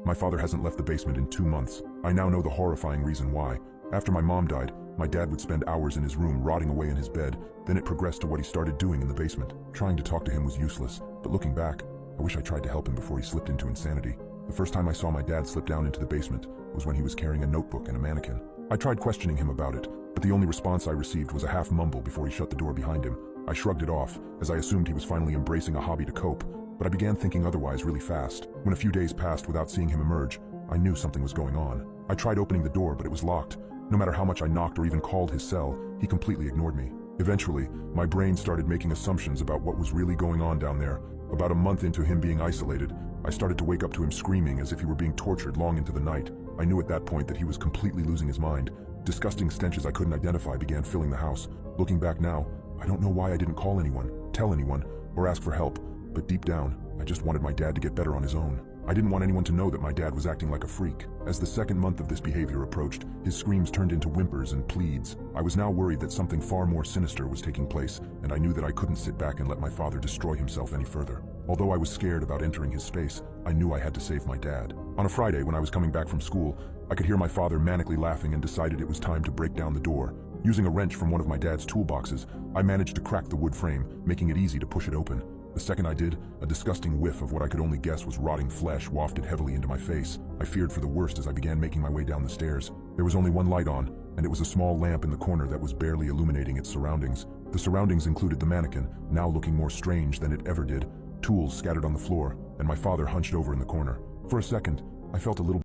My father hasn't left the basement in 2 months. I now know the horrifying reason why. After my mom died, my dad would spend hours in his room rotting away in his bed. Then it progressed to what he started doing in the basement. Trying to talk to him was useless, but looking back, I wish I tried to help him before he slipped into insanity. The first time I saw my dad slip down into the basement was when he was carrying a notebook and a mannequin. I tried questioning him about it, but the only response I received was a half mumble before he shut the door behind him. I shrugged it off, as I assumed he was finally embracing a hobby to cope, but I began thinking otherwise really fast. When a few days passed without seeing him emerge, I knew something was going on. I tried opening the door, but it was locked. No matter how much I knocked or even called his cell, he completely ignored me. Eventually, my brain started making assumptions about what was really going on down there. About a month into him being isolated, I started to wake up to him screaming as if he were being tortured long into the night. I knew at that point that he was completely losing his mind. Disgusting stenches I couldn't identify began filling the house. Looking back now, I don't know why I didn't call anyone, tell anyone, or ask for help, but deep down, I just wanted my dad to get better on his own. I didn't want anyone to know that my dad was acting like a freak. As the second month of this behavior approached, his screams turned into whimpers and pleads. I was now worried that something far more sinister was taking place, and I knew that I couldn't sit back and let my father destroy himself any further. Although I was scared about entering his space, I knew I had to save my dad. On a Friday, when I was coming back from school, I could hear my father manically laughing and decided it was time to break down the door. Using a wrench from one of my dad's toolboxes, I managed to crack the wood frame, making it easy to push it open. The second I did, a disgusting whiff of what I could only guess was rotting flesh wafted heavily into my face. I feared for the worst as I began making my way down the stairs. There was only one light on, and it was a small lamp in the corner that was barely illuminating its surroundings. The surroundings included the mannequin, now looking more strange than it ever did, tools scattered on the floor, and my father hunched over in the corner. For a second, I felt a little